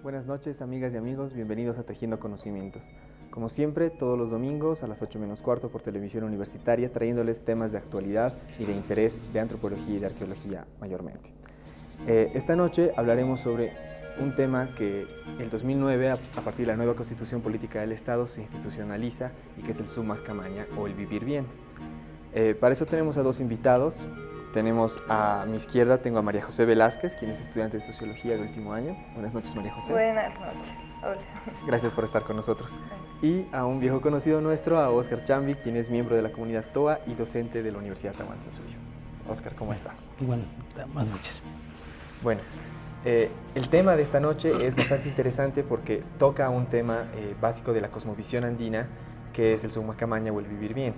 Buenas noches, amigas y amigos, bienvenidos a Tejiendo Conocimientos. Como siempre, todos los domingos a las 8 menos cuarto por Televisión Universitaria, trayéndoles temas de actualidad y de interés de antropología y de arqueología mayormente. Esta noche hablaremos sobre un tema que el 2009, a partir de la nueva Constitución Política del Estado, se institucionaliza y que es el Summa Camaña o el vivir bien. Para eso tenemos a dos invitados. Tenemos a mi izquierda, tengo a María José Velázquez, quien es estudiante de Sociología de último año. Buenas noches, María José. Buenas noches. Hola. Gracias por estar con nosotros. Y a un viejo conocido nuestro, a Óscar Chambi, quien es miembro de la comunidad TOA y docente de la Universidad Tahuantinsuyo. Óscar, ¿cómo está? Bueno, buenas noches. Bueno, el tema de esta noche es bastante interesante porque toca un tema básico de la cosmovisión andina, que es el Summa Camaña o el vivir bien.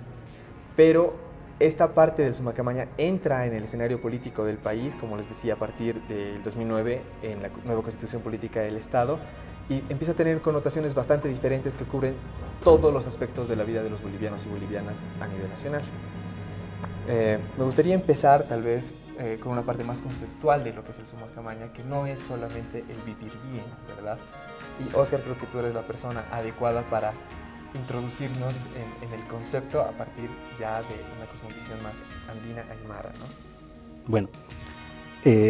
Pero esta parte del Summa Camaña entra en el escenario político del país, como les decía, a partir del 2009, en la nueva Constitución Política del Estado, y empieza a tener connotaciones bastante diferentes que cubren todos los aspectos de la vida de los bolivianos y bolivianas a nivel nacional. Me gustaría empezar, tal vez, con una parte más conceptual de lo que es el Summa Camaña, que no es solamente el vivir bien, ¿verdad? Y Óscar, creo que tú eres la persona adecuada para introducirnos en el concepto a partir ya de una cosmovisión más andina aymara, ¿no? Bueno,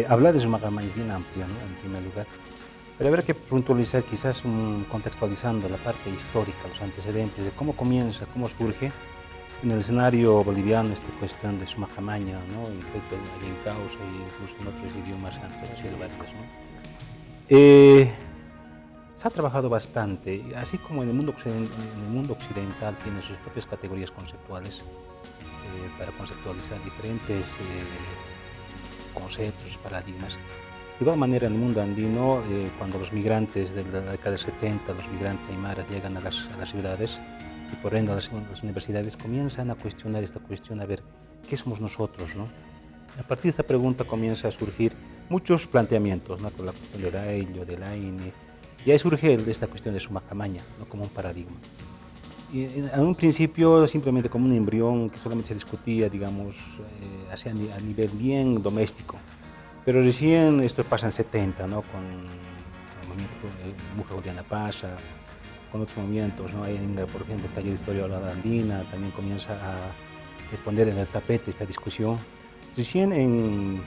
hablar de Summa Camaña es bien amplio, ¿no? En primer lugar, pero habrá que puntualizar, quizás contextualizando la parte histórica, los antecedentes de cómo comienza, cómo surge en el escenario boliviano esta cuestión de Summa Camaña, ¿no? Y pues en causa y incluso en otros idiomas antrosilváticos, ¿no? Se ha trabajado bastante, así como en el mundo occidental tiene sus propias categorías conceptuales para conceptualizar diferentes conceptos, paradigmas. De igual manera, en el mundo andino, cuando los migrantes de la década del 70, los migrantes aymaras llegan a las ciudades y por ende a las universidades, comienzan a cuestionar esta cuestión, a ver, ¿qué somos nosotros, no? A partir de esta pregunta comienza a surgir muchos planteamientos, ¿no? Con la cuestión del Ayllo, del Aine, y ahí surge esta cuestión de Summa Camaña, ¿no? Como un paradigma. Y en un principio simplemente como un embrión que solamente se discutía, digamos, a nivel bien doméstico. Pero recién esto pasa en 70, ¿no? Con el movimiento Mujer Juliana Pasa, con otros movimientos, ¿no? Hay, por ejemplo, el taller de historia oral andina también comienza a poner en el tapete esta discusión. Recién en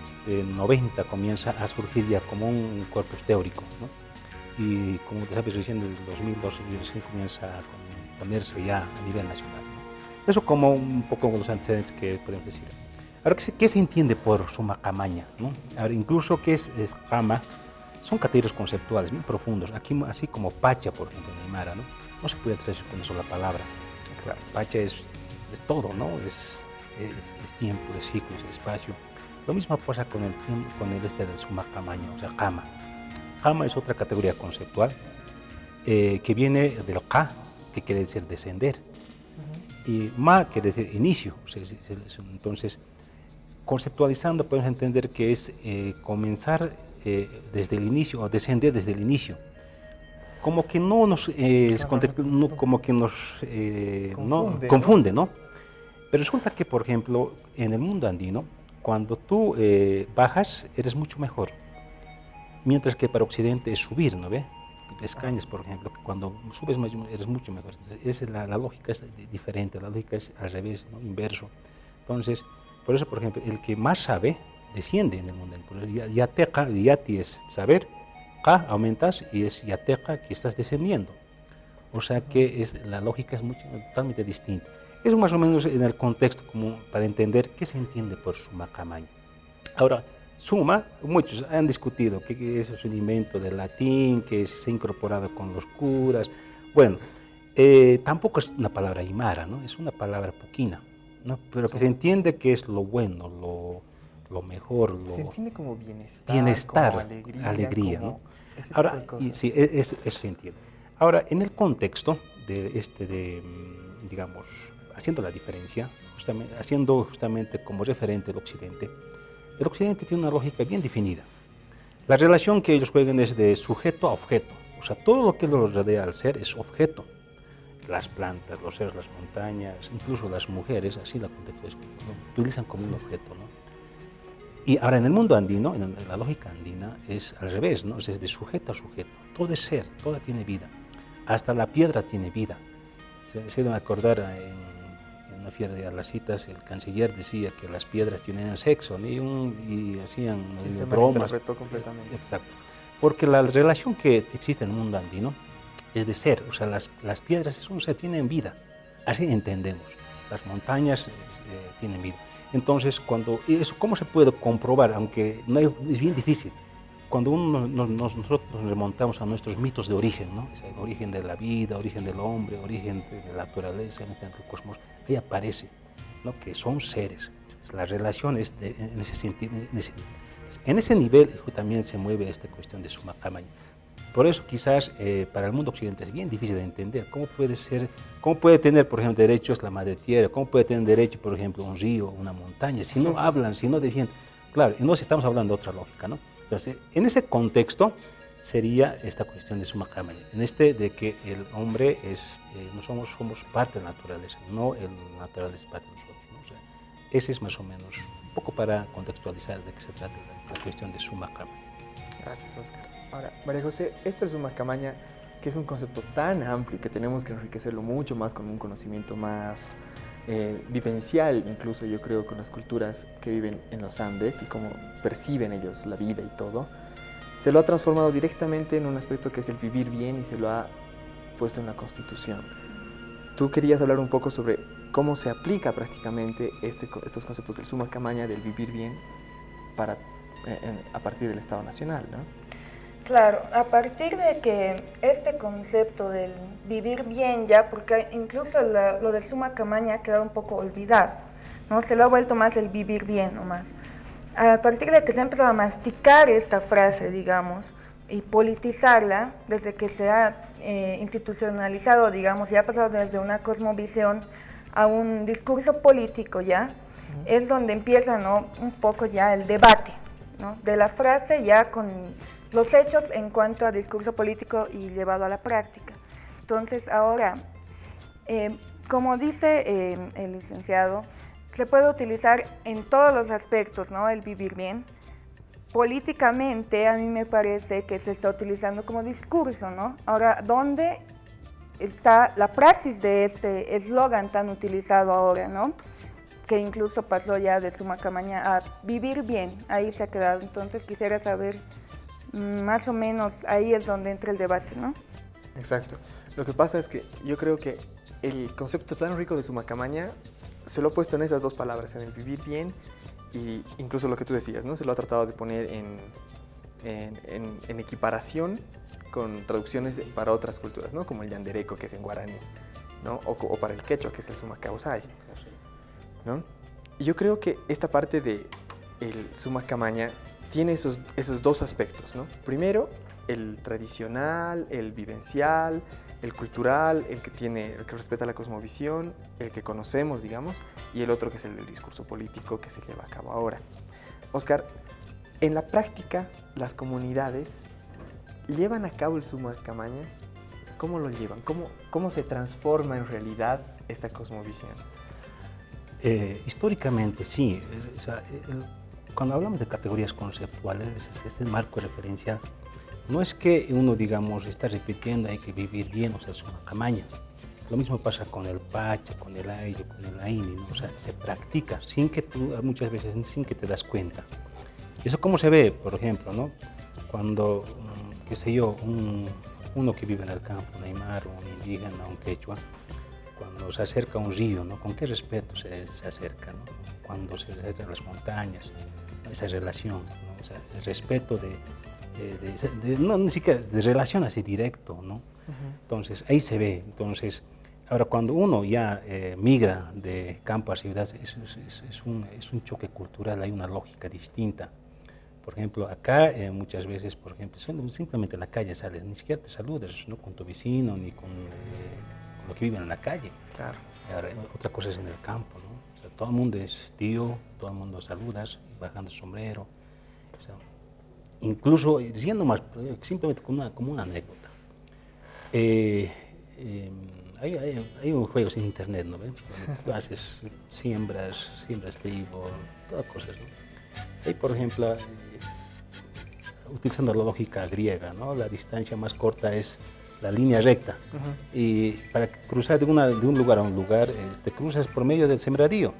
90 comienza a surgir ya como un corpus teórico, ¿no? Y como te sabes, recién en el 2002 recién comienza a ponerse ya a nivel nacional, ¿no? Eso como un poco los antecedentes que podemos decir. Ahora, ¿qué se entiende por Summa Camaña, ¿no? Ahora, incluso qué es Cama, son categorías conceptuales muy profundos, aquí así como Pacha, por ejemplo, en Aymara, ¿no? No se puede traducir con una sola palabra. Exacto. Pacha es todo, ¿no? Es tiempo, es ciclo, es espacio. Lo mismo pasa con el del Summa Camaña, o sea, Cama. Cama es otra categoría conceptual que viene de lo Ka, que quiere decir descender, y Ma quiere decir inicio. Entonces, conceptualizando podemos entender que es comenzar desde el inicio o descender desde el inicio. Como que no nos, confunde, ¿no? Pero resulta que, por ejemplo, en el mundo andino, cuando tú bajas, eres mucho mejor. Mientras que para Occidente es subir, ¿no ve? Escañas, por ejemplo, que cuando subes eres mucho mejor. Entonces, la lógica es diferente, la lógica es al revés, ¿no? Inverso. Entonces, por eso, por ejemplo, el que más sabe, desciende en el mundo. Yateca, yati es saber, ka aumentas y es yateca que estás descendiendo. O sea que la lógica es totalmente distinta. Es más o menos en el contexto como para entender qué se entiende por Summa Camaña. Ahora, Summa, muchos han discutido que eso es un invento del latín, que se ha incorporado con los curas. Bueno, tampoco es una palabra aymara, ¿no? Es una palabra puquina, ¿no? Pero que se entiende que es lo bueno, lo mejor, se entiende como bienestar, como alegría, como ¿no? ese Ahora, tipo de cosas. sí, eso se entiende. Ahora, en el contexto digamos, haciendo la diferencia, haciendo justamente como referente el Occidente tiene una lógica bien definida. La relación que ellos juegan es de sujeto a objeto, o sea, todo lo que los rodea al ser es objeto. Las plantas, los seres, las montañas, incluso las mujeres, así lo utilizan como un objeto, ¿no? Y ahora en el mundo andino, en la lógica andina, es al revés, ¿no? Es de sujeto a sujeto. Todo es ser, todo tiene vida. Hasta la piedra tiene vida. Se debe acordar en una fiera de Alacitas, el canciller decía que las piedras tienen sexo, ¿no? Y hacían Se bromas. malinterpretó completamente. Exacto. Porque la relación que existe en el mundo andino es de ser, o sea, las piedras es un ser, tienen vida. Así entendemos. Las montañas tienen vida. Entonces, eso, ¿cómo se puede comprobar? Aunque no es bien difícil. Cuando nosotros nos remontamos a nuestros mitos de origen, ¿no? Es el origen de la vida, origen del hombre, origen de la naturaleza, origen del cosmos, ahí aparece, ¿no? Que son seres. La relación es en ese sentido, en ese nivel también se mueve esta cuestión de suma tamaño. Por eso quizás para el mundo occidental es bien difícil de entender cómo puede tener, por ejemplo, derechos la madre tierra, cómo puede tener derecho, por ejemplo, un río, una montaña, si no hablan, si no defienden. Claro, entonces estamos hablando de otra lógica, ¿no? Entonces, en ese contexto sería esta cuestión de suma tamaño, de que el hombre no somos parte de la naturaleza, no el naturaleza es parte de nosotros, ¿no? O sea, ese es más o menos un poco para contextualizar de qué se trata la cuestión de suma tamaño. Gracias, Oscar. Ahora, María José, esto es suma camaña, que es un concepto tan amplio y que tenemos que enriquecerlo mucho más con un conocimiento más vivencial, incluso yo creo, con las culturas que viven en los Andes y cómo perciben ellos la vida y todo. Se lo ha transformado directamente en un aspecto que es el vivir bien y se lo ha puesto en la Constitución. Tú querías hablar un poco sobre cómo se aplica prácticamente estos conceptos del suma camaña, del vivir bien, a partir del Estado Nacional, ¿no? Claro, a partir de que este concepto del vivir bien ya, porque incluso lo del suma camaña ha quedado un poco olvidado, ¿no? Se lo ha vuelto más el vivir bien nomás. A partir de que se ha empezado a masticar esta frase, digamos, y politizarla, desde que se ha institucionalizado, digamos, y ha pasado desde una cosmovisión a un discurso político ya, es donde empieza, ¿no?, un poco ya el debate, ¿no?, de la frase ya con los hechos en cuanto a discurso político y llevado a la práctica. Entonces, ahora, como dice el licenciado, se puede utilizar en todos los aspectos, ¿no?, el vivir bien. Políticamente, a mí me parece que se está utilizando como discurso, ¿no? Ahora, ¿dónde está la praxis de este eslogan tan utilizado ahora, ¿no?, que incluso pasó ya de suma camaña a vivir bien? Ahí se ha quedado. Entonces quisiera saber más o menos, ahí es donde entra el debate, ¿no? Exacto. Lo que pasa es que yo creo que el concepto tan rico de suma camaña se lo ha puesto en esas dos palabras, en el vivir bien, y incluso lo que tú decías, ¿no? Se lo ha tratado de poner en equiparación con traducciones para otras culturas, ¿no? Como el yandereco, que es en guaraní, ¿no? O para el quechua, que es el sumacausay, ¿no? Y yo creo que esta parte de el suma camaña tiene esos dos aspectos, ¿no? Primero, el tradicional, el vivencial, el cultural, el que respeta la cosmovisión, el que conocemos, digamos, y el otro que es el del discurso político que se lleva a cabo ahora. Oscar, en la práctica, las comunidades llevan a cabo el suma camaña. ¿Cómo lo llevan? ¿Cómo se transforma en realidad esta cosmovisión? Históricamente, sí. O sea, cuando hablamos de categorías conceptuales, este marco de referencia, no es que uno, digamos, está repitiendo hay que vivir bien, o sea, es una camaña. Lo mismo pasa con el pacha, con el aire, con el aini, ¿no? O sea, se practica sin que tú, muchas veces, sin que te das cuenta. ¿Eso cómo se ve, por ejemplo, no? Cuando, qué sé yo, uno que vive en el campo, un aymara, un indígena, un quechua, cuando se acerca a un río, ¿no? ¿Con qué respeto se acerca, ¿no? Cuando se acerca a las montañas, ¿no? Esa relación, ¿no? O sea, el respeto no, ni siquiera de relación así directo, ¿no? Entonces, ahí se ve. Entonces, ahora cuando uno ya migra de campo a ciudad, es un choque cultural, hay una lógica distinta. Por ejemplo, acá muchas veces, por ejemplo, simplemente en la calle sales, ni siquiera te saludas, ¿no?, con tu vecino, ni con los que viven en la calle. Claro. Ahora, otra cosa es en el campo, ¿no? O sea, todo el mundo es tío, todo el mundo saludas, bajando el sombrero. O sea, incluso, diciendo más, simplemente como una anécdota. Hay un juego en internet, ¿no? Tú haces siembras trigo, todas cosas, ¿no? Hay, por ejemplo, utilizando la lógica griega, ¿no? La distancia más corta es la línea recta. Y para cruzar de un lugar a un lugar, te cruzas por medio del sembradío.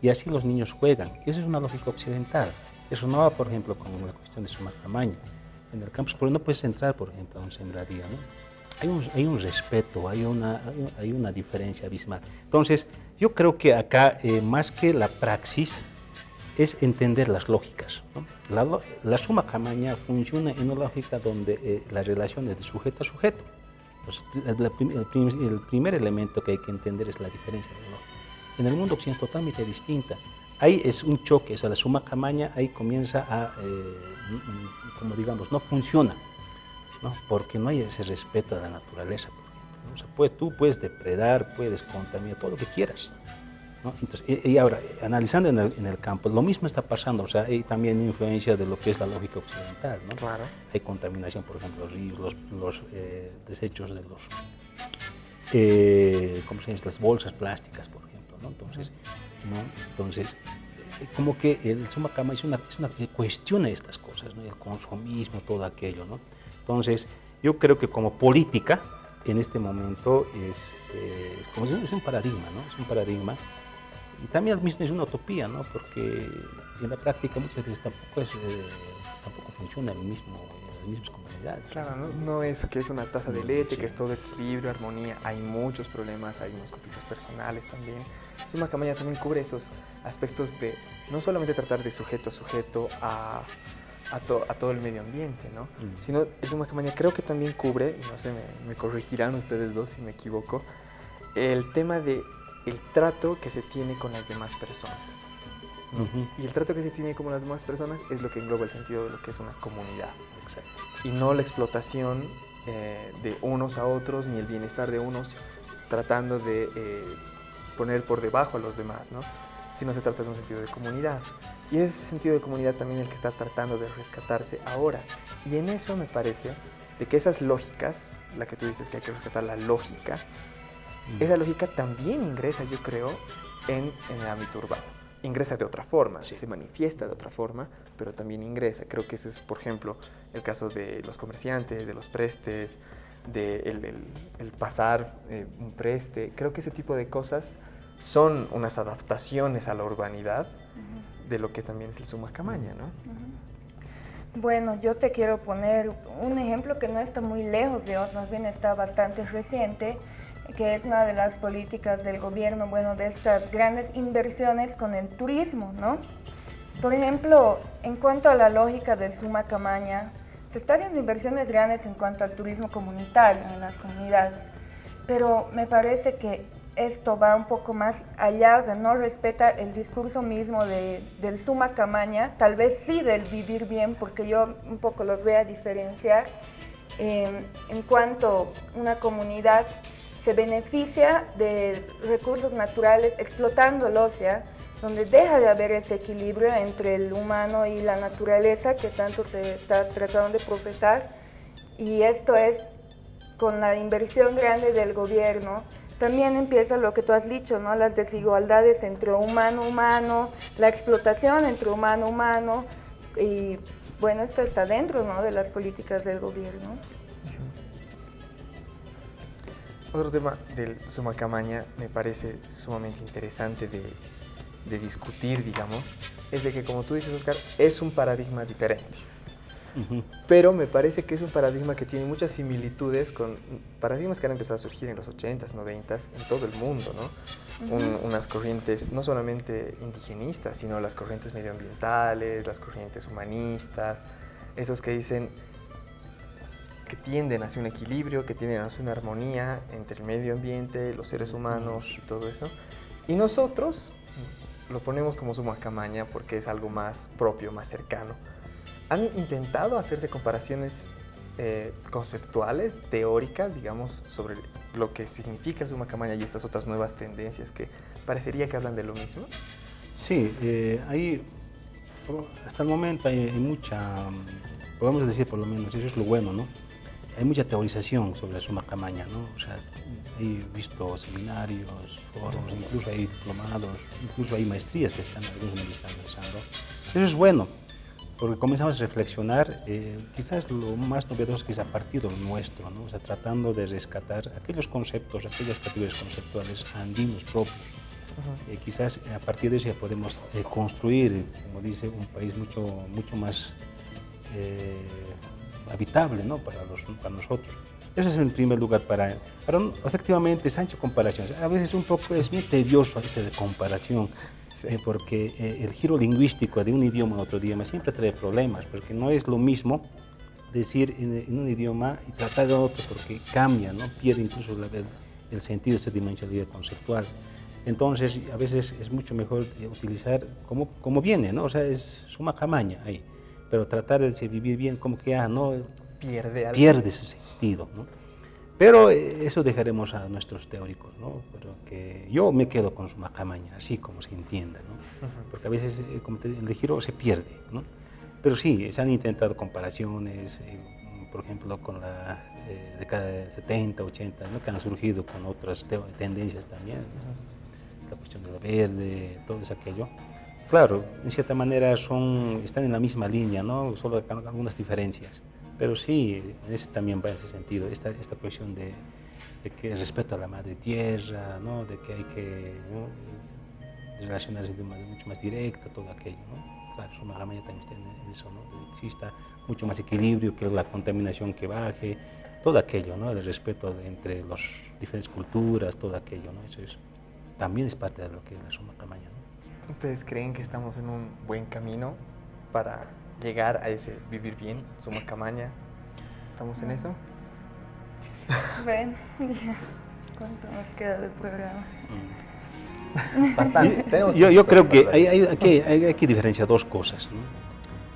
Y así los niños juegan. Eso es una lógica occidental. Eso no va, por ejemplo, con la cuestión de suma tamaño. En el campus, porque no puedes entrar, por ejemplo, a un sembradío, ¿no? Hay un respeto, hay una diferencia abismal. Entonces, yo creo que acá, más que la praxis, es entender las lógicas, ¿no? La suma camaña funciona en una lógica donde la relación es de sujeto a sujeto. Pues, el primer elemento que hay que entender es la diferencia de lógica. En el mundo occidental es totalmente distinta. Ahí es un choque, o sea, la suma camaña ahí comienza a, como digamos, no funciona, ¿no? Porque no hay ese respeto a la naturaleza, por ejemplo, ¿no? O sea, pues, tú puedes depredar, puedes contaminar, todo lo que quieras, ¿no? Entonces, y ahora, analizando en el campo, lo mismo está pasando, o sea, hay también influencia de lo que es la lógica occidental, ¿no? Claro. Hay contaminación, por ejemplo, los ríos, los desechos de los, ¿cómo se llama? Las bolsas plásticas, por ejemplo, ¿no? Entonces, como que el Summa Kama es una que cuestiona estas cosas, ¿no? El consumismo, todo aquello, ¿no? Entonces, yo creo que como política, en este momento es un paradigma, ¿no? Es un paradigma. Y también al mismo es una utopía, ¿no? Porque en la práctica muchas veces tampoco funciona en las mismas comunidades. Claro, no es que es una taza de leche, que es todo equilibrio, armonía. Hay muchos problemas, hay unos conflictos personales también. Summa Kamaña también cubre esos aspectos de no solamente tratar de sujeto a sujeto a todo el medio ambiente, ¿no? Sino el Summa Kamaña creo que también cubre, y no sé, me corregirán ustedes dos si me equivoco, el tema de el trato que se tiene con las demás personas, ¿no? Y el trato que se tiene con las demás personas es lo que engloba el sentido de lo que es una comunidad. Exacto. Y no la explotación de unos a otros, ni el bienestar de unos tratando de poner por debajo a los demás, ¿no? Sino se trata de un sentido de comunidad. Y es ese sentido de comunidad también el que está tratando de rescatarse ahora. Y en eso me parece de que esas lógicas, la que tú dices que hay que rescatar la lógica, esa lógica también ingresa, yo creo, en el ámbito urbano. Ingresa de otra forma, se manifiesta de otra forma, pero también ingresa. Creo que ese es, por ejemplo, el caso de los comerciantes, de los prestes, de el pasar un preste. Creo que ese tipo de cosas son unas adaptaciones a la urbanidad de lo que también es el Summa Kamaña, ¿no? Bueno, yo te quiero poner un ejemplo que no está muy lejos de otros, más bien está bastante reciente, que es una de las políticas del gobierno, bueno, de estas grandes inversiones con el turismo, ¿no? Por ejemplo, en cuanto a la lógica del Summa Kamaña, se están haciendo inversiones grandes en cuanto al turismo comunitario en las comunidades, pero me parece que esto va un poco más allá, o sea, no respeta el discurso mismo del Summa Kamaña, tal vez sí del vivir bien, porque yo un poco los voy a diferenciar en cuanto una comunidad se beneficia de recursos naturales explotándolos, ¿ya? Donde deja de haber ese equilibrio entre el humano y la naturaleza que tanto se está tratando de profesar, y esto es con la inversión grande del gobierno. También empieza lo que tú has dicho, ¿no? Las desigualdades entre humano-humano, la explotación entre humano-humano, y bueno, esto está dentro, ¿no?, de las políticas del gobierno. Otro tema del Summa Kamaña me parece sumamente interesante de discutir, digamos, es de que, como tú dices, Oscar, es un paradigma diferente. Pero me parece que es un paradigma que tiene muchas similitudes con paradigmas que han empezado a surgir en los 80s, 90s, en todo el mundo, ¿no? Unas corrientes no solamente indigenistas, sino las corrientes medioambientales, las corrientes humanistas, esos que dicen que tienden hacia un equilibrio, que tienden hacia una armonía entre el medio ambiente, los seres humanos y todo eso. Y nosotros lo ponemos como Summa Kamaña porque es algo más propio, más cercano. ¿Han intentado hacerse comparaciones conceptuales, teóricas, digamos, sobre lo que significa el Summa Kamaña y estas otras nuevas tendencias que parecería que hablan de lo mismo? Sí, hasta el momento hay mucha, podemos decir por lo menos, eso es lo bueno, ¿no? Hay mucha teorización sobre el Summa Kamaña, ¿no? O sea, he visto seminarios, foros, incluso hay diplomados, incluso hay maestrías que algunos me están realizando Eso es bueno, porque comenzamos a reflexionar, quizás lo más novedoso que es a partir de lo nuestro, ¿no? O sea, tratando de rescatar aquellos conceptos, aquellas categorías conceptuales andinos propios. Quizás a partir de eso ya podemos construir, como dice, un país mucho más habitable, ¿no? para nosotros. Eso es en primer lugar efectivamente, Sancho, comparaciones. A veces un poco es bien tedioso este de comparación, porque el giro lingüístico de un idioma a otro idioma siempre trae problemas, porque no es lo mismo decir en un idioma y tratar de otro, porque cambia, ¿no? Pierde incluso el sentido de esta dimensionalidad conceptual. Entonces, a veces es mucho mejor utilizar como viene, ¿no? O sea, es suma camaña ahí, pero tratar de vivir bien como que no pierde ese sentido, ¿no? Pero eso dejaremos a nuestros teóricos, ¿no? Pero que yo me quedo con suma camaña, así como se entienda, ¿no? Porque a veces como el giro se pierde, ¿no? Pero sí, se han intentado comparaciones, por ejemplo, con la década de 70, 80, ¿no? Que han surgido con otras tendencias también, ¿no? La cuestión de lo verde, todo eso aquello. Claro, en cierta manera están en la misma línea, ¿no? Solo con algunas diferencias. Pero sí, también va en ese sentido, esta cuestión de que respeto a la madre tierra, ¿no? De que hay que, ¿no? relacionarse de manera mucho más directa, todo aquello, ¿no? Claro, Sumagamaya también está en eso, ¿no? De que exista mucho más equilibrio, que la contaminación que baje, todo aquello, ¿no? El respeto entre las diferentes culturas, todo aquello, ¿no? También es parte de lo que es la Sumagamaya, ¿no? ¿Ustedes creen que estamos en un buen camino para llegar a ese vivir bien, Sumacamaña? ¿Estamos en eso? Bueno, ya. ¿Cuánto nos queda del programa? Bastante. Yo creo que hay que diferenciar dos cosas, ¿no?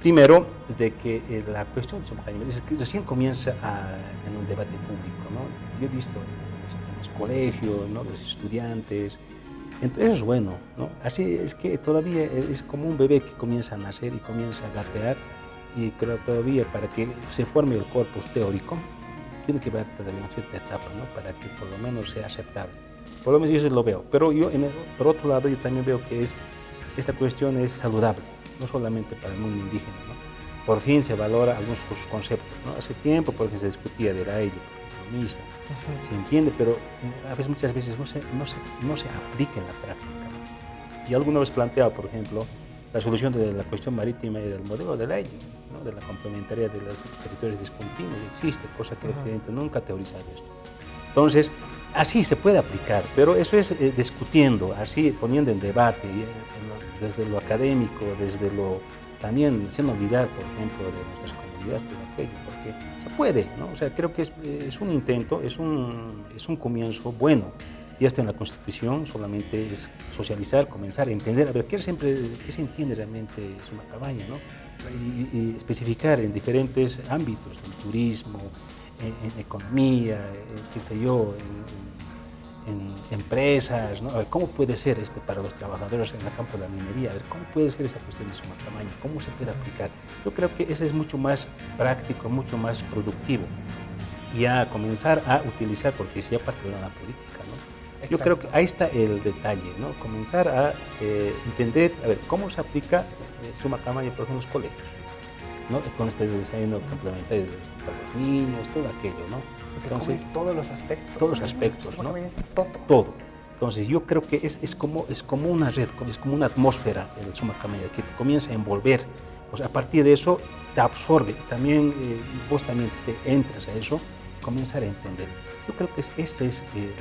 Primero, de que la cuestión de Sumacamaña es que recién comienza en un debate público, ¿no? Yo he visto en los colegios, ¿no? Los estudiantes. Entonces eso es bueno, ¿no? Así es que todavía es como un bebé que comienza a nacer y comienza a gatear, y creo todavía para que se forme el corpus teórico tiene que haber todavía una cierta etapa, ¿no? Para que por lo menos sea aceptable. Por lo menos yo eso lo veo. Pero yo, por otro lado, yo también veo que esta cuestión es saludable, no solamente para el mundo indígena, ¿no? Por fin se valora algunos conceptos, ¿no? Hace tiempo porque se discutía de la ello, lo mismo. Se entiende, pero muchas veces no se aplica en la práctica, ¿no? Y alguna vez planteado, por ejemplo, la solución de la cuestión marítima era el modelo de la ello, ¿no? De la complementariedad de los territorios discontinuos. Existe, cosa que el occidente nunca ha teorizado esto. Entonces, así se puede aplicar, pero eso es discutiendo, así poniendo en debate, desde lo académico, también sin olvidar, por ejemplo, de nuestras comunidades, todo aquello, porque se puede, ¿no? O sea, creo que es un intento, es un comienzo bueno. Y esto en la Constitución solamente es socializar, comenzar a entender, a ver, ¿qué se entiende realmente Sumacamaña, ¿no? Y especificar en diferentes ámbitos, en turismo, en economía, qué sé yo, en empresas, ¿no? A ver, ¿cómo puede ser para los trabajadores en el campo de la minería? A ver, ¿cómo puede ser esta cuestión de Sumacamaña? ¿Cómo se puede aplicar? Yo creo que ese es mucho más práctico, mucho más productivo. Y a comenzar a utilizar, porque es ya parte de una política, ¿no? Yo creo que ahí está el detalle, ¿no? Comenzar a entender, a ver, cómo se aplica Sumacamaña, por ejemplo, en los colegios, ¿no? Con este desayuno complementario para los niños, todo aquello, ¿no? Entonces, todos los aspectos. Todos los aspectos, ¿no? Todo. Todo. Entonces, yo creo que es como una red, es como una atmósfera el Sumacamaña, que te comienza a envolver. Pues a partir de eso te absorbe. También vos también te entras a eso, comenzar a entender. Yo creo que este es el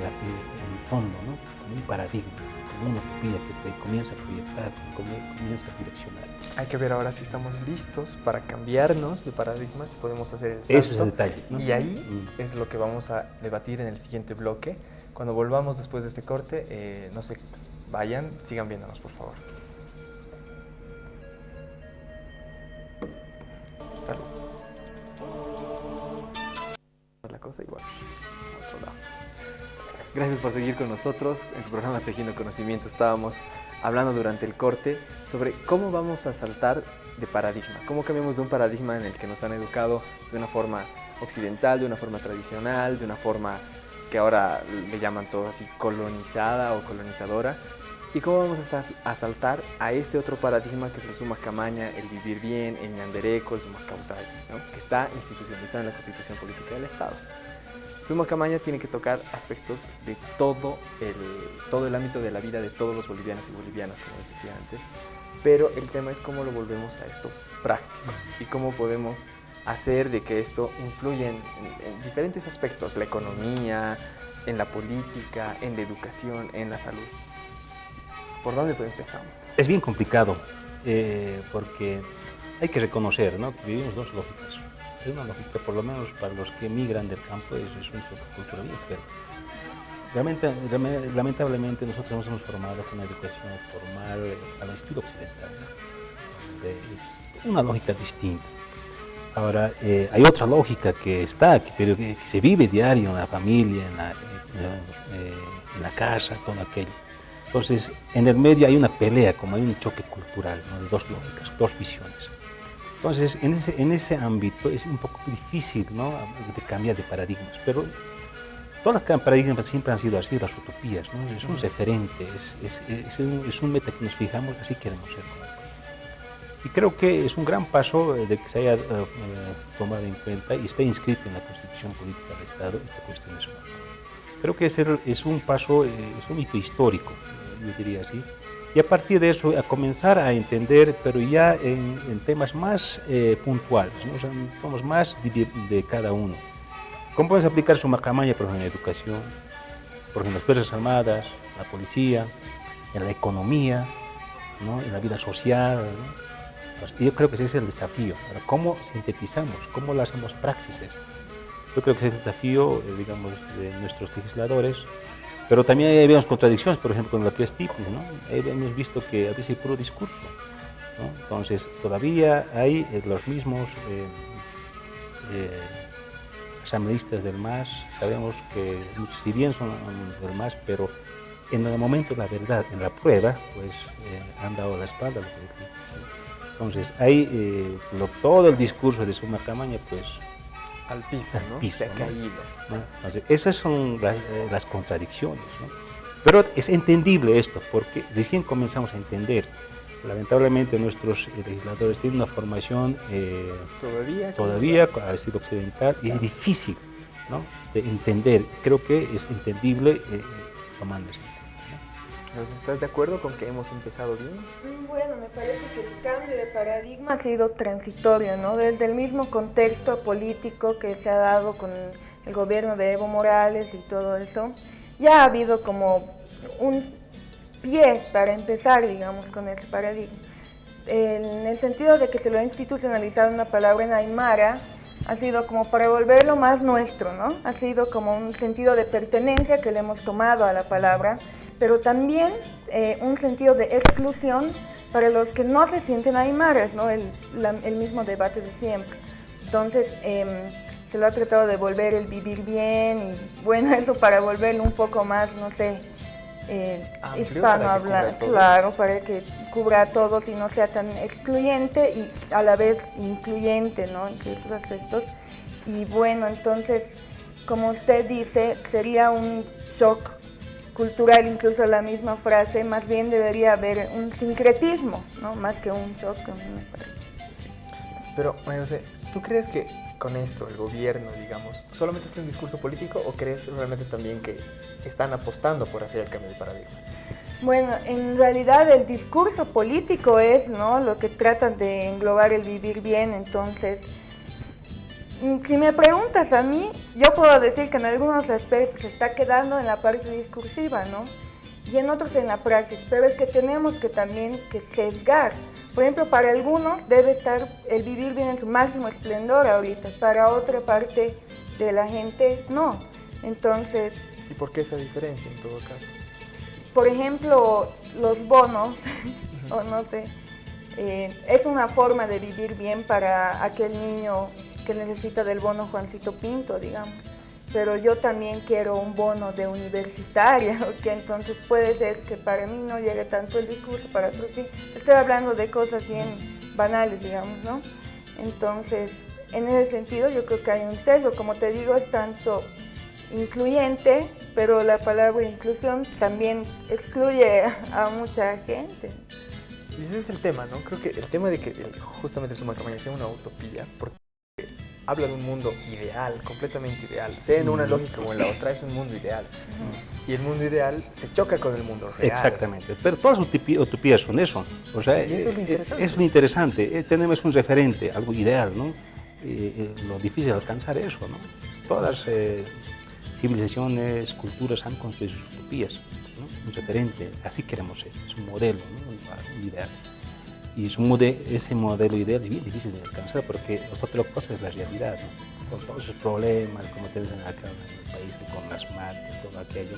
fondo, ¿no? Como un paradigma, como una utopía que te comienza a proyectar, comienza a direccionar. Hay que ver ahora si estamos listos para cambiarnos de paradigma, si podemos hacer el salto. Eso es el detalle, ¿no? Y ahí es lo que vamos a debatir en el siguiente bloque. Cuando volvamos después de este corte, no se vayan, sigan viéndonos, por favor. Salud. La cosa igual, a otro lado. Gracias por seguir con nosotros. En su programa Tejiendo Conocimiento estábamos hablando durante el corte sobre cómo vamos a saltar de paradigma, cómo cambiamos de un paradigma en el que nos han educado de una forma occidental, de una forma tradicional, de una forma que ahora le llaman todo así colonizada o colonizadora, ¿Y cómo vamos a saltar a este otro paradigma que es el summa camaña, el vivir bien, el ñandereco, el summa causal, ¿no? Que está institucionalizado en la Constitución Política del Estado? Summa camaña tiene que tocar aspectos de todo el ámbito de la vida de todos los bolivianos y bolivianas, como les decía antes, pero el tema es cómo lo volvemos a esto práctico y cómo podemos hacer de que esto influya en diferentes aspectos, la economía, en la política, en la educación, en la salud. ¿Por dónde empezamos? Es bien complicado, porque hay que reconocer, ¿no?, que vivimos dos lógicas. Hay una lógica, por lo menos para los que migran del campo, es un choque cultural bien fuerte. Lamentablemente nosotros nos hemos formado con una educación formal al estilo occidental, ¿no?, es una lógica distinta. Ahora, hay otra lógica que está, pero que se vive diario en la familia, en la casa, todo aquello. Entonces, en el medio hay una pelea, como hay un choque cultural, ¿no?, de dos lógicas, dos visiones. Entonces, en ese ámbito es un poco difícil, ¿no?, de cambiar de paradigmas, pero todas las paradigmas siempre han sido así, las utopías, ¿no?, es un referente, es un meta que nos fijamos, así queremos ser como país. Y creo que es un gran paso de que se haya tomado en cuenta y esté inscrito en la Constitución Política del Estado esta cuestión de summa camaña. Creo que es un paso, es un hito histórico, yo diría así. Y a partir de eso, a comenzar a entender, pero ya en temas más puntuales, ¿no?, o sea, somos más de cada uno. ¿Cómo puedes aplicar summa camaña, por ejemplo, en la educación, por ejemplo, en las Fuerzas Armadas, la policía, en la economía, ¿no?, en la vida social, ¿no? Pues, yo creo que ese es el desafío. Ahora, ¿cómo sintetizamos? ¿Cómo lo hacemos praxis esto? Yo creo que ese es el desafío, digamos, de nuestros legisladores. Pero también hay contradicciones, por ejemplo, con lo que es tipo, ¿no? Hemos visto que a veces hay puro discurso, ¿no? Entonces, todavía hay los mismos asambleístas del MAS, sabemos que si bien son del MAS, pero en el momento de la verdad, en la prueba, pues han dado la espalda a lo que dicen. Entonces, hay todo el discurso de summa camaña, pues al piso, ¿no? Se ha caído. ¿No? Entonces, esas son las contradicciones, ¿no? Pero es entendible esto, porque recién comenzamos a entender. Lamentablemente nuestros legisladores tienen una formación todavía al estilo occidental y es difícil, ¿no?, de entender. Creo que es entendible tomando esto. ¿Estás de acuerdo con que hemos empezado bien? Bueno, me parece que el cambio de paradigma ha sido transitorio, ¿no? Desde el mismo contexto político que se ha dado con el gobierno de Evo Morales y todo eso, ya ha habido como un pie para empezar, digamos, con ese paradigma. En el sentido de que se lo ha institucionalizado una palabra en aymara, ha sido como para volverlo más nuestro, ¿no? Ha sido como un sentido de pertenencia que le hemos tomado a la palabra, pero también un sentido de exclusión para los que no se sienten aymaras, ¿no? El mismo debate de siempre. Entonces, se lo ha tratado de volver el vivir bien, y bueno, eso para volverlo un poco más, no sé, hispano hablar, claro, para que cubra a todos y no sea tan excluyente y a la vez incluyente, ¿no?, en ciertos aspectos. Y bueno, entonces, como usted dice, sería un shock cultural, incluso la misma frase, más bien debería haber un sincretismo, ¿no?, más que un shock, a mí me parece. Pero, bueno, ¿tú crees que con esto el gobierno, digamos, solamente es un discurso político o crees realmente también que están apostando por hacer el cambio de paradigma? Bueno, en realidad el discurso político es, ¿no?, lo que tratan de englobar el vivir bien. Entonces, si me preguntas a mí, yo puedo decir que en algunos aspectos se está quedando en la parte discursiva, ¿no?, y en otros en la praxis, pero es que tenemos que también que sesgar. Por ejemplo, para algunos debe estar el vivir bien en su máximo esplendor ahorita, para otra parte de la gente no. Entonces, ¿y por qué esa diferencia en todo caso? Por ejemplo, los bonos, o no sé, es una forma de vivir bien para aquel niño que necesita del bono Juancito Pinto, digamos. Pero yo también quiero un bono de universitaria, ¿ok? Entonces puede ser que para mí no llegue tanto el discurso, para otros sí. Estoy hablando de cosas bien banales, digamos, ¿no? Entonces, en ese sentido yo creo que hay un sesgo, como te digo, es tanto incluyente, pero la palabra inclusión también excluye a mucha gente. Y ese es el tema, ¿no? Creo que el tema de que justamente el Sumacamaña sea una utopía, porque habla de un mundo ideal, completamente ideal, sea en una lógica o en la otra, es un mundo ideal. Y el mundo ideal se choca con el mundo real. Exactamente, pero todas las utopías son eso. O sea, Y eso es lo interesante. es lo interesante. Tenemos un referente, algo ideal, ¿no? Lo difícil de alcanzar eso, ¿no? Todas civilizaciones, culturas han construido sus utopías, ¿no? Un referente, así queremos ser, es un modelo, ¿no? Un ideal. Y ese modelo ideal es bien difícil de alcanzar porque otra cosa es la realidad, ¿no? Con todos esos problemas, como te dicen acá en el país, con las marchas, todo aquello,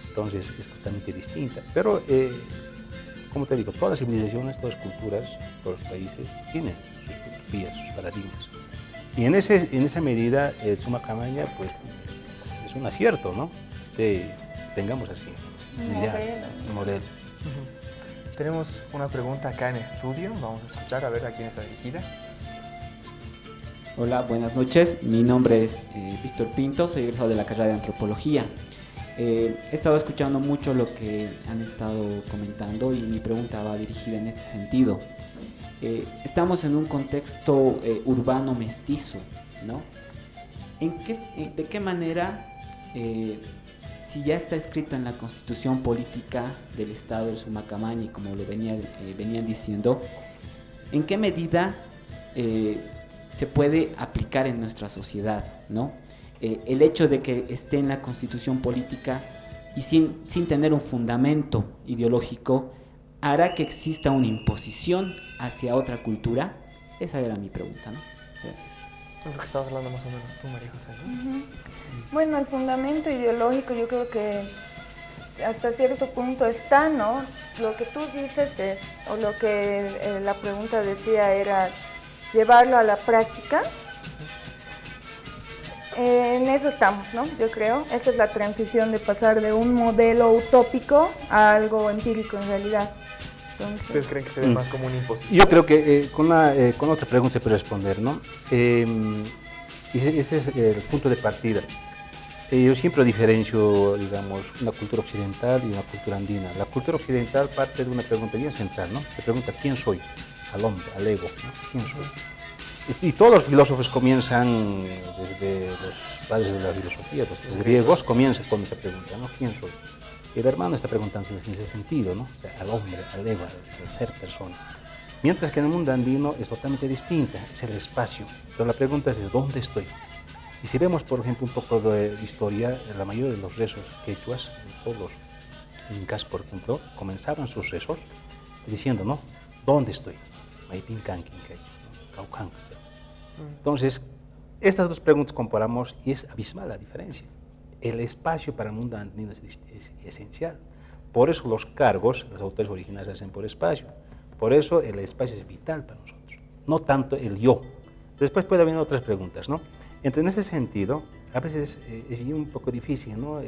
entonces es totalmente distinta. Pero, como te digo, todas las civilizaciones, todas las culturas, todos los países tienen sus utopías, sus paradigmas. Y en esa medida, Sumacamaña, pues, es un acierto, ¿no? Tengamos así, un modelo. Tenemos una pregunta acá en estudio, vamos a escuchar a ver a quién está dirigida. Hola, buenas noches. Mi nombre es Víctor Pinto, soy egresado de la carrera de Antropología. He estado escuchando mucho lo que han estado comentando y mi pregunta va dirigida en este sentido. Estamos en un contexto urbano mestizo, ¿no? ¿De qué manera, si ya está escrito en la Constitución Política del Estado del Sumacamaña, y como lo venían diciendo, en qué medida se puede aplicar en nuestra sociedad, ¿no? El hecho de que esté en la Constitución Política y sin tener un fundamento ideológico, ¿hará que exista una imposición hacia otra cultura? Esa era mi pregunta, ¿no? Gracias. Es lo que estabas hablando más o menos tú, María José, ¿no? Bueno, el fundamento ideológico yo creo que hasta cierto punto está, ¿no? Lo que tú dices es, o lo que la pregunta decía era llevarlo a la práctica. En eso estamos, ¿no? Yo creo, esa es la transición de pasar de un modelo utópico a algo empírico en realidad. Entonces, ¿Ustedes creen que se ve más como una imposición? Yo creo que con otra pregunta se puede responder, ¿no? Ese es el punto de partida. Yo siempre diferencio, digamos, una cultura occidental y una cultura andina. La cultura occidental parte de una pregunta bien central, ¿no? Se pregunta ¿quién soy? Al hombre, al ego, ¿no? ¿Quién soy? Y todos los filósofos comienzan, desde los padres de la filosofía, los griegos, comienzan con esa pregunta, ¿no? ¿Quién soy? Y el hermano está preguntando en ese sentido, ¿no? O sea, al hombre, al ego, al ser persona. Mientras que en el mundo andino es totalmente distinta, es el espacio. Pero la pregunta es ¿de dónde estoy? Y si vemos, por ejemplo, un poco de historia, la mayoría de los rezos quechuas, todos los incas, por ejemplo, comenzaban sus rezos diciendo, ¿no? ¿Dónde estoy? Entonces, estas dos preguntas comparamos y es abismal la diferencia. El espacio para el mundo andino es esencial. Por eso los cargos, las autoridades originales se hacen por espacio. Por eso el espacio es vital para nosotros, no tanto el yo. Después puede haber otras preguntas, ¿no? Entonces, en ese sentido, a veces es un poco difícil, ¿no?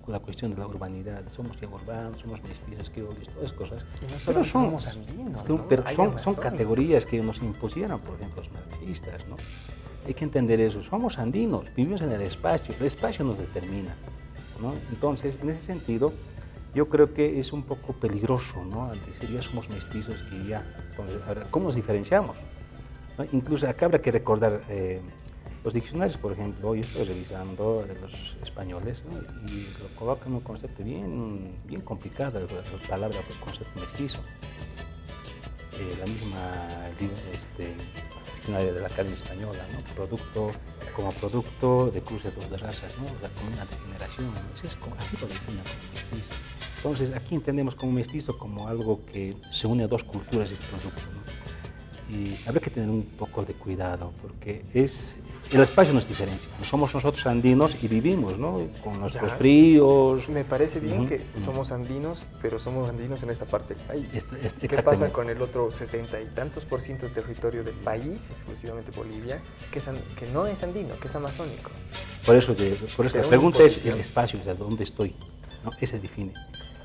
La cuestión de la urbanidad. Somos ya urbanos, somos mestizos, criollos, todas esas cosas. Y no pero somos andinos, ¿no? pero Hay son amazónicos. categorías que nos impusieron, por ejemplo, los marxistas, ¿no? Hay que entender eso. Somos andinos, vivimos en el espacio nos determina, ¿no? Entonces, en ese sentido, yo creo que es un poco peligroso, ¿no? Al decir ya somos mestizos y ya. Entonces, ahora, ¿cómo nos diferenciamos? ¿No? Incluso acá habrá que recordar los diccionarios, por ejemplo. Yo estoy revisando de los españoles, ¿no? Y lo colocan un concepto bien complicado, la palabra, el concepto mestizo. La misma diccionario de la Academia Española, ¿no? Como producto de cruce de dos razas, ¿no? Como una degeneración, ¿no? Es como, así lo definen como mestizo. Entonces, aquí entendemos como mestizo como algo que se une a dos culturas y producto, ¿no? Y habrá que tener un poco de cuidado, porque el espacio nos diferencia. No somos nosotros andinos y vivimos, ¿no? Con nuestros fríos. Me parece bien que somos andinos, pero somos andinos en esta parte del país. ¿Qué pasa con el otro 60 y tantos % del territorio del país, exclusivamente Bolivia, que no es andino, que es amazónico? Por eso la pregunta es el espacio, o sea, ¿dónde estoy? ¿No? Ese define.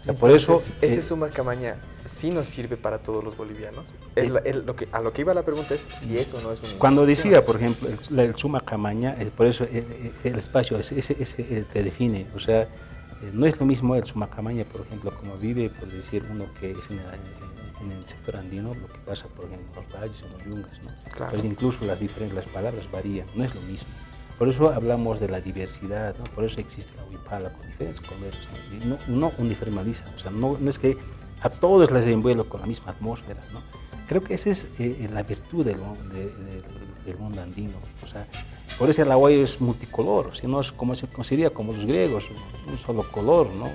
O sea, por eso... Ese Suma Camaña sí nos sirve para todos los bolivianos. A lo que iba la pregunta es si eso no es una Cuando imposición. decía, por ejemplo, el Suma Camaña, por eso el espacio ese te define, o sea, no es lo mismo el Suma Camaña, por ejemplo, como vive, por decir, uno que es en el sector andino, lo que pasa, por ejemplo, en los valles, en los yungas, ¿no? Claro. Pues incluso las palabras varían, no es lo mismo. Por eso hablamos de la diversidad, ¿no? Por eso existe la Huipala con diferentes comercios, ¿no? Y no uniformaliza, o sea, no es que a todos les envuelvo con la misma atmósfera, ¿no? Creo que esa es la virtud del mundo andino, o sea, por eso el agua es multicolor, si no es como sería como los griegos, un solo color, ¿no?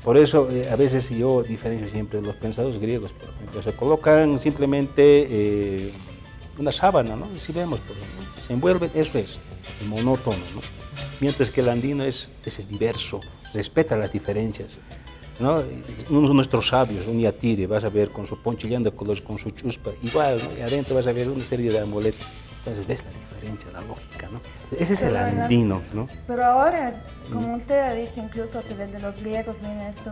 Por eso a veces yo diferencio siempre los pensadores griegos, por ejemplo, se colocan simplemente una sábana, ¿no? Y si vemos, por ejemplo, se envuelve, eso es, monótono, ¿no? Mientras que el andino es diverso, respeta las diferencias, ¿no? Uno de nuestros sabios, un yatire, vas a ver con su ponchillando colores, con su chuspa, igual, ¿no? Y adentro vas a ver una serie de amuletos. Entonces ves la diferencia, la lógica, ¿no? Ese es el andino, ¿no? Pero ahora, como usted ha dicho, incluso que desde los griegos viene esto,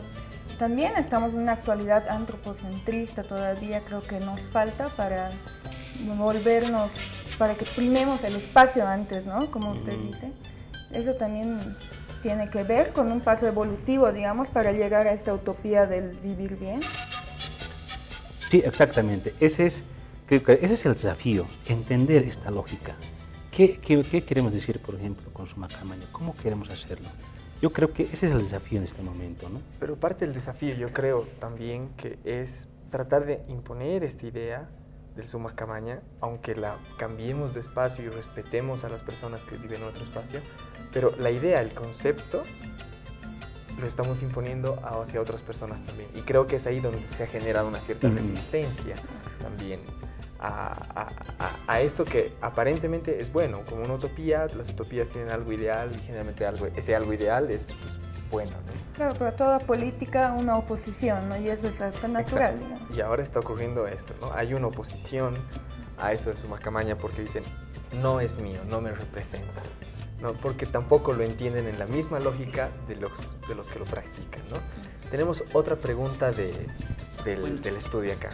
también estamos en una actualidad antropocentrista todavía, creo que nos falta para volvernos, para que primemos el espacio antes, ¿no? Como usted dice. Eso también tiene que ver con un paso evolutivo, digamos, para llegar a esta utopía del vivir bien. Sí, exactamente. Creo que ese es el desafío, entender esta lógica. ¿Qué queremos decir, por ejemplo, con Suma Camaña? ¿Cómo queremos hacerlo? Yo creo que ese es el desafío en este momento, ¿no? Pero parte del desafío yo creo también que es tratar de imponer esta idea del Suma Camaña, aunque la cambiemos de espacio y respetemos a las personas que viven en otro espacio, pero la idea, el concepto, lo estamos imponiendo hacia otras personas también. Y creo que es ahí donde se ha generado una cierta resistencia también a esto que aparentemente es bueno, como una utopía. Las utopías tienen algo ideal y generalmente ese algo ideal es pues, bueno, ¿no? Claro, pero toda política una oposición, ¿no? Y eso es tan natural, ¿no? Y ahora está ocurriendo esto, ¿no? Hay una oposición a esto del Suma Camaña porque dicen, no es mío, no me representa, ¿no? Porque tampoco lo entienden en la misma lógica de los que lo practican, ¿no? Tenemos otra pregunta del estudio acá.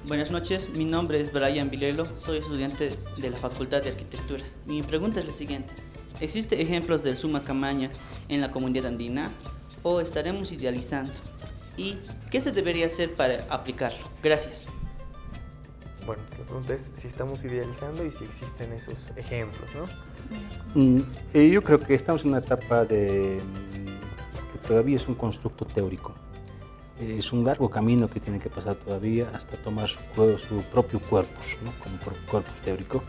Buenas noches, mi nombre es Brian Vilelo, soy estudiante de la Facultad de Arquitectura. Mi pregunta es la siguiente: ¿existen ejemplos del Suma Camaña en la comunidad andina o estaremos idealizando? ¿Y qué se debería hacer para aplicarlo? Gracias. Bueno, la pregunta es si estamos idealizando y si existen esos ejemplos, ¿no? Yo creo que estamos en una etapa que todavía es un constructo teórico. Es un largo camino que tiene que pasar todavía hasta tomar su propio corpus, ¿no? Como corpus teórico.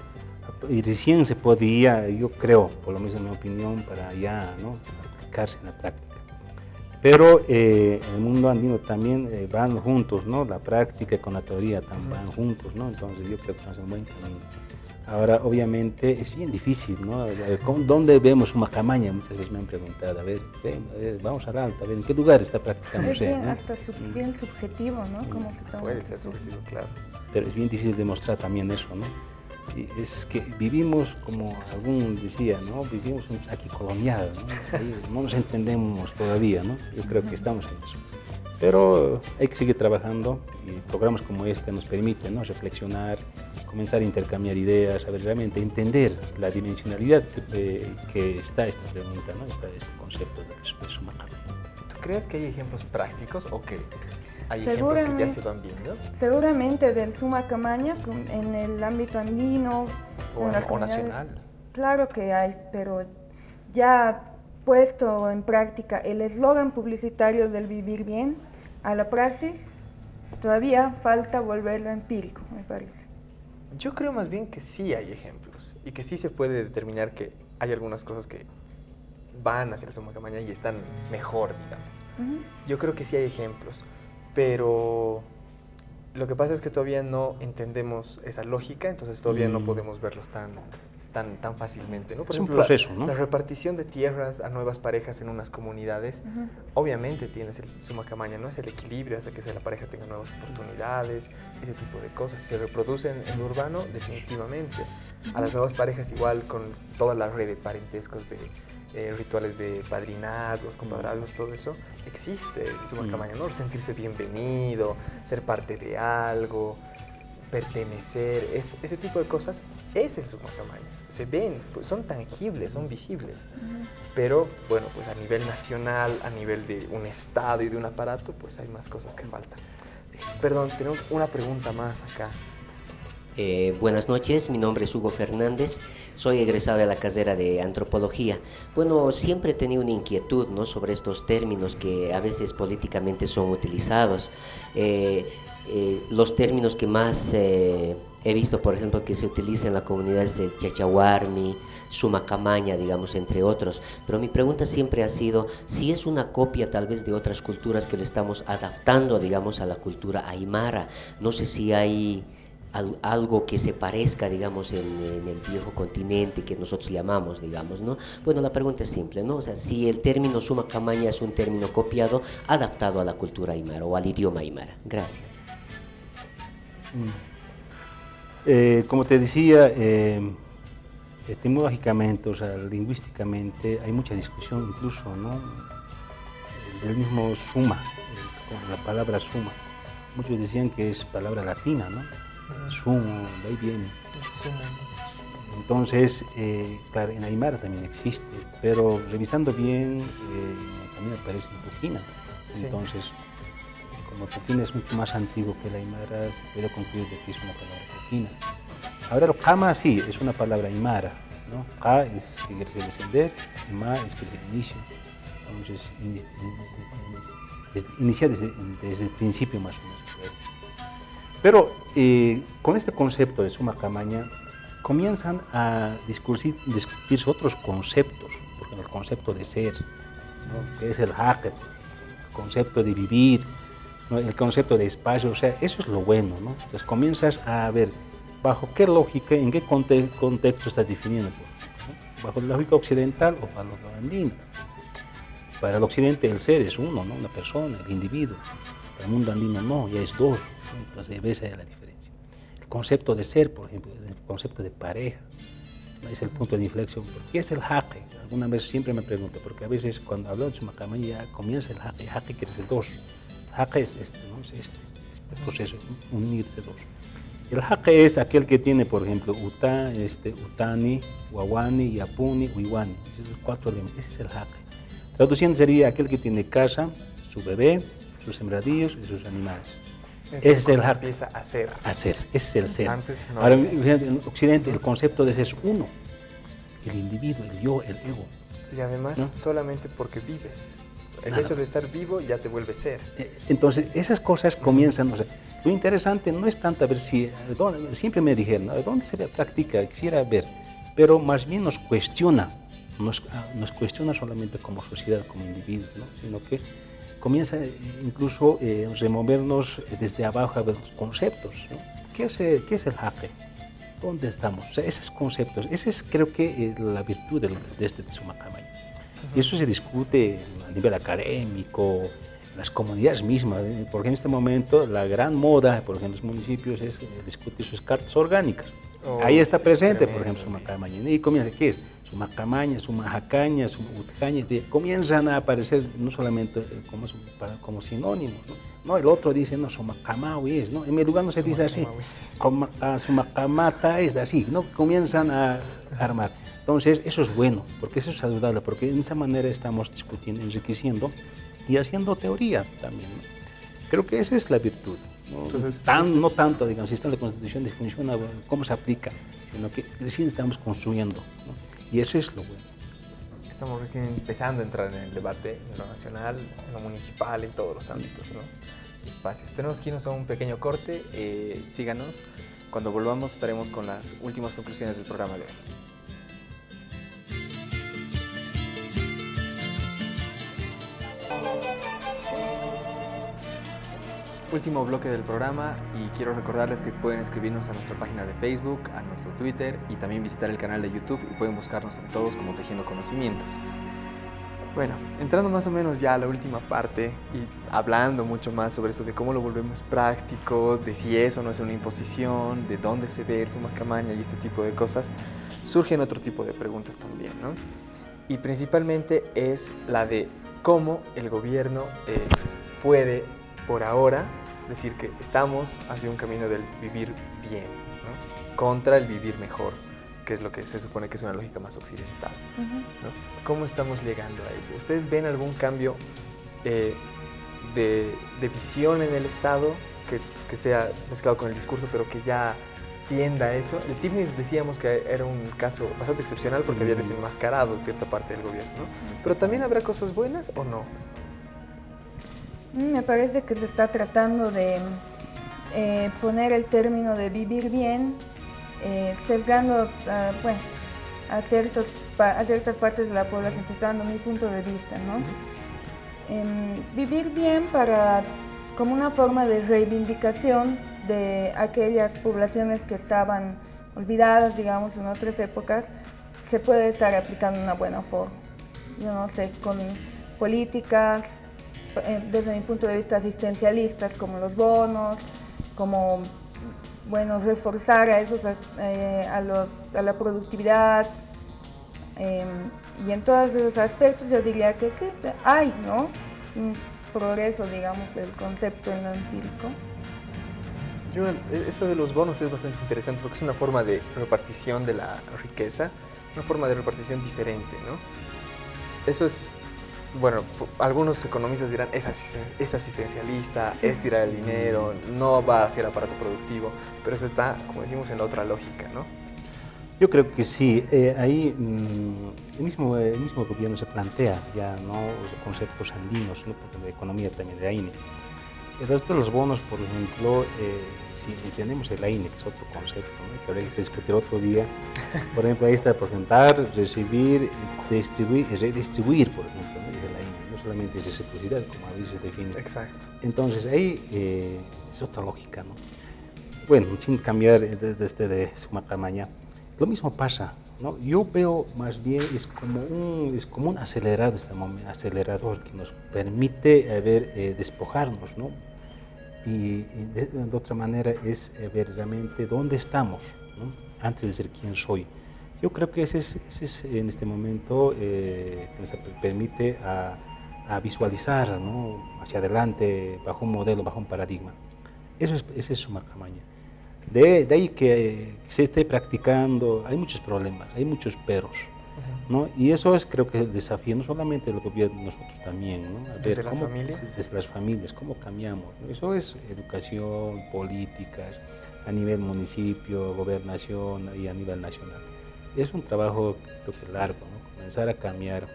Y recién se podría, yo creo, por lo menos en mi opinión, para ya, ¿no?, aplicarse en la práctica. Pero en el mundo andino también van juntos, ¿no? La práctica con la teoría también van juntos, ¿no? Entonces yo creo que estamos en buen camino. Ahora, obviamente, es bien difícil, ¿no? ¿Dónde vemos Suma Camaña? Muchas veces me han preguntado, a ver, vamos al alto, a ver, ¿en qué lugar está practicando? Es bien, ¿no? hasta bien subjetivo, ¿no? Como se toma. Puede ser subjetivo, claro. Pero es bien difícil demostrar también eso, ¿no? Y es que vivimos, como algún decía, ¿no? Vivimos aquí colonial, ¿no? Ahí no nos entendemos todavía, ¿no? Yo creo que estamos en eso. Pero hay que seguir trabajando y programas como este nos permiten, ¿no?, reflexionar, comenzar a intercambiar ideas, a ver, realmente entender la dimensionalidad que está esta pregunta, ¿no?, este concepto de Suma Camaña. ¿Tú crees que hay ejemplos prácticos o que hay ejemplos que ya se van viendo? Seguramente del Suma Camaña en el ámbito andino o nacional. Claro que hay, pero ya puesto en práctica el eslogan publicitario del vivir bien a la praxis, todavía falta volverlo empírico, me parece. Yo creo más bien que sí hay ejemplos y que sí se puede determinar que hay algunas cosas que van hacia el Suma Camaña y están mejor, digamos. Yo creo que sí hay ejemplos, pero lo que pasa es que todavía no entendemos esa lógica, entonces todavía no podemos verlos tan fácilmente, ¿no? Por ejemplo, un proceso, ¿no? La repartición de tierras a nuevas parejas en unas comunidades, obviamente tienes el Suma Camaña, ¿no? Es el equilibrio hasta que la pareja tenga nuevas oportunidades, ese tipo de cosas. Si se reproducen en lo urbano, definitivamente. A las nuevas parejas igual, con toda la red de parentescos rituales de padrinazgos, compadrazgos, todo eso, existe el Sumacamaña, ¿no? Sentirse bienvenido, ser parte de algo, pertenecer, ese tipo de cosas es el Sumacamaña. Se ven, pues, son tangibles, son visibles. Pero, bueno, pues a nivel nacional, a nivel de un estado y de un aparato, pues hay más cosas que faltan. Perdón, tenemos una pregunta más acá. Buenas noches, mi nombre es Hugo Fernández, soy egresado de la carrera de Antropología. Bueno, siempre he tenido una inquietud, ¿no?, sobre estos términos que a veces políticamente son utilizados. Los términos que más he visto, por ejemplo, que se utilizan en la comunidad es el Chachahuarmi, Sumacamaña, digamos, entre otros. Pero mi pregunta siempre ha sido si es una copia tal vez de otras culturas que le estamos adaptando, digamos, a la cultura aymara. No sé si hay algo que se parezca, digamos, en el viejo continente que nosotros llamamos, digamos, ¿no? Bueno, la pregunta es simple, ¿no? O sea, si el término Sumacamaña es un término copiado, adaptado a la cultura aymara o al idioma aymara. Gracias. Como te decía, etimológicamente, o sea, lingüísticamente, hay mucha discusión incluso, ¿no?, del mismo suma, con la palabra suma. Muchos decían que es palabra latina, ¿no? Sumo, de ahí viene. Entonces, claro, en aymara también existe, pero revisando bien, también aparece en tuquina. Entonces, como tuquina es mucho más antiguo que el aymara, se puede concluir de que es una palabra tuquina. Ahora, el kama sí, es una palabra aymara, ¿no? Ka es que quiere decir descender, y ma es que quiere decir inicio. Entonces, inicia desde el principio más o menos. Pero con este concepto de Sumacamaña comienzan a discutirse otros conceptos, porque el concepto de ser, ¿no?, que es el hacker, el concepto de vivir, ¿no?, el concepto de espacio, o sea, eso es lo bueno, ¿no? Entonces comienzas a ver bajo qué lógica, en qué contexto estás definiendo, ¿no? Bajo la lógica occidental o bajo la andina. Para el occidente el ser es uno, ¿no?, una persona, el individuo. Para el mundo andino no, ya es dos, ¿no? Entonces ves ahí la diferencia. El concepto de ser, por ejemplo, el concepto de pareja, ¿no?, es el punto de inflexión. ¿Por qué es el jaque? Alguna vez siempre me pregunto, porque a veces cuando hablo de Sumacamaña ya comienza el jaque. Jaque quiere decir dos. Jaque es este, ¿no?, es este proceso, unirse dos. El jaque es aquel que tiene, por ejemplo, utani, wawani, yapuni, uiwani. Esos cuatro elementos. Ese es el jaque. Traduciendo sería aquel que tiene casa, su bebé, sus sembradíos y sus animales. Ese es el jaque. Empieza a ser. A ser, ese es el ser. Antes no. Ahora, en Occidente el concepto de ser es uno. El individuo, el yo, el ego. Y además, ¿no?, solamente porque vives. El hecho de estar vivo ya te vuelve ser. Entonces, esas cosas comienzan, o sea, lo interesante no es tanto a ver si, siempre me dijeron, ¿a dónde se practica? Quisiera ver, pero más bien nos cuestiona solamente como sociedad, como individuos, ¿no?, sino que comienza incluso a removernos desde abajo a ver los conceptos, ¿no? ¿Qué es el jaque? ¿Dónde estamos? O sea, esos conceptos, esa es creo que la virtud de este Sumacamaña. Y eso se discute a nivel académico, en las comunidades mismas, porque en este momento la gran moda, por ejemplo, en los municipios es discutir sus cartas orgánicas. Ahí está presente, por ejemplo, Sumacamaña. Y comienza, ¿qué es? Sumacamaña, Sumajacaña, Sumutcaña, comienzan a aparecer no solamente como sinónimos, ¿no? El otro dice, no, Sumacamaui es, ¿no? En mi lugar no se dice así, Sumacamata es así, ¿no? Comienzan a armar. Entonces, eso es bueno, porque eso es saludable, porque de esa manera estamos discutiendo, enriqueciendo y haciendo teoría también, ¿no? Creo que esa es la virtud. ¿No? Entonces, no tanto, digamos, si está en la Constitución, funciona, cómo se aplica, sino que recién estamos construyendo, ¿no? Y eso es lo bueno. Estamos recién empezando a entrar en el debate, en lo nacional, en lo municipal, en todos los ámbitos, ¿no?, espacios. Tenemos que irnos a un pequeño corte, síganos. Cuando volvamos estaremos con las últimas conclusiones del programa de hoy. Último bloque del programa y quiero recordarles que pueden escribirnos a nuestra página de Facebook, a nuestro Twitter y también visitar el canal de YouTube y pueden buscarnos en todos como Tejiendo Conocimientos. Bueno, entrando más o menos ya a la última parte y hablando mucho más sobre eso de cómo lo volvemos práctico, de si eso no es una imposición, de dónde se ve el Sumacamaña y este tipo de cosas, surgen otro tipo de preguntas también, ¿no? y principalmente es la de cómo el gobierno puede, por ahora, decir que estamos hacia un camino del vivir bien, ¿no? Contra el vivir mejor, que es lo que se supone que es una lógica más occidental, ¿no? ¿Cómo estamos llegando a eso? ¿Ustedes ven algún cambio de visión en el Estado que sea mezclado con el discurso, pero que ya tienda a eso? El TIFNIS decíamos que era un caso bastante excepcional porque había desenmascarado cierta parte del gobierno, ¿no? Pero también habrá cosas buenas o no. Me parece que se está tratando de poner el término de vivir bien, sesgando bueno, a ciertas partes de la población, estoy dando mi punto de vista, ¿no? Vivir bien como una forma de reivindicación de aquellas poblaciones que estaban olvidadas, digamos, en otras épocas, se puede estar aplicando de una buena forma. Yo no sé, con políticas, desde mi punto de vista, asistencialistas, como los bonos, como, bueno, reforzar a la productividad, y en todos esos aspectos yo diría que hay, ¿no?, un progreso, digamos, del concepto en lo empírico. Eso de los bonos es bastante interesante porque es una forma de repartición de la riqueza, una forma de repartición diferente, ¿no? Eso es, bueno, algunos economistas dirán, es asistencialista, es tirar el dinero, no va a ser aparato productivo, pero eso está, como decimos, en la otra lógica, ¿no? Yo creo que sí, ahí el mismo gobierno se plantea ya, ¿no?, los conceptos andinos, ¿no?, porque la economía también de AINE. Entonces, los bonos, por ejemplo, si entendemos el AINE, que es otro concepto, ¿no?, que habría que discutir otro día, por ejemplo, ahí está presentar, recibir, distribuir y redistribuir, por ejemplo, ¿no?, es el AINE, no solamente es reciprocidad, como a veces se define. Exacto. Entonces, ahí es otra lógica, ¿no? Bueno, sin cambiar de suma tamaña, lo mismo pasa, ¿no? Yo veo más bien es como un acelerador que nos permite despojarnos, ¿no? Y de otra manera es ver realmente dónde estamos, ¿no?, antes de ser quien soy. Yo creo que ese es en este momento que nos permite a visualizar, ¿no?, hacia adelante bajo un modelo, bajo un paradigma. Ese es suma tamaña. De ahí que se esté practicando, hay muchos problemas, hay muchos peros, ¿no? Y eso es, creo que, el desafío, no solamente del gobierno, nosotros también, ¿no? A ver, ¿Desde las familias? Desde las familias, cómo cambiamos, ¿no? Eso es educación, políticas, a nivel municipio, gobernación y a nivel nacional. Es un trabajo, creo que largo, ¿no?, comenzar a cambiar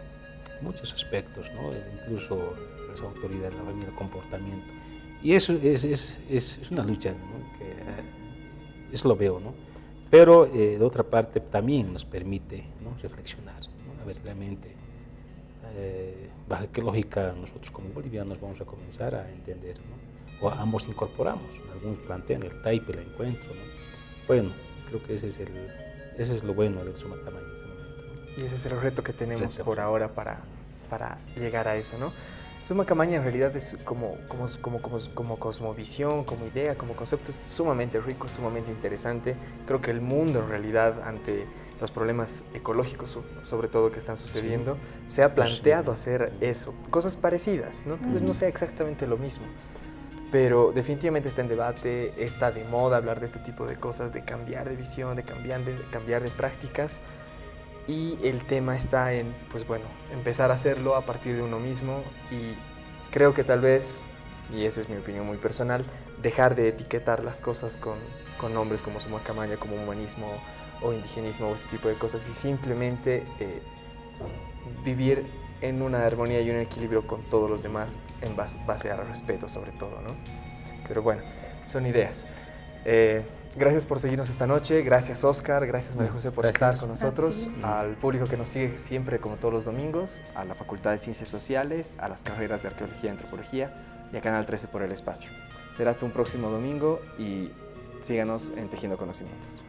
muchos aspectos, ¿no?, incluso las autoridades, la familia, el comportamiento. Y eso es una lucha, ¿no?, que eso lo veo, ¿no? Pero de otra parte también nos permite, ¿no?, reflexionar, ¿no?, a ver realmente bajo qué lógica nosotros como bolivianos vamos a comenzar a entender, ¿no? O ambos incorporamos, algunos plantean el taipe, el encuentro, ¿no? Bueno, creo que ese es lo bueno del suma tamaña en este momento, ¿no? Y ese es el reto que tenemos por ahora para llegar a eso, ¿no? Suma Camaña en realidad es como cosmovisión, como idea, como concepto, es sumamente rico, sumamente interesante. Creo que el mundo en realidad, ante los problemas ecológicos sobre todo que están sucediendo, se ha planteado hacer eso, cosas parecidas, ¿no? Tal vez no sea exactamente lo mismo, pero definitivamente está en debate, está de moda hablar de este tipo de cosas, de cambiar de visión, de cambiar de prácticas. Y el tema está en, pues bueno, empezar a hacerlo a partir de uno mismo, y creo que tal vez, y esa es mi opinión muy personal, dejar de etiquetar las cosas con nombres como suma camaña, como humanismo o indigenismo o ese tipo de cosas, y simplemente vivir en una armonía y un equilibrio con todos los demás en base al respeto sobre todo, ¿no? Pero bueno, son ideas. Gracias por seguirnos esta noche, gracias Oscar, gracias María José por estar con nosotros, al público que nos sigue siempre como todos los domingos, a la Facultad de Ciencias Sociales, a las carreras de Arqueología y Antropología y a Canal 13 por el espacio. Será hasta un próximo domingo y síganos en Tejiendo Conocimientos.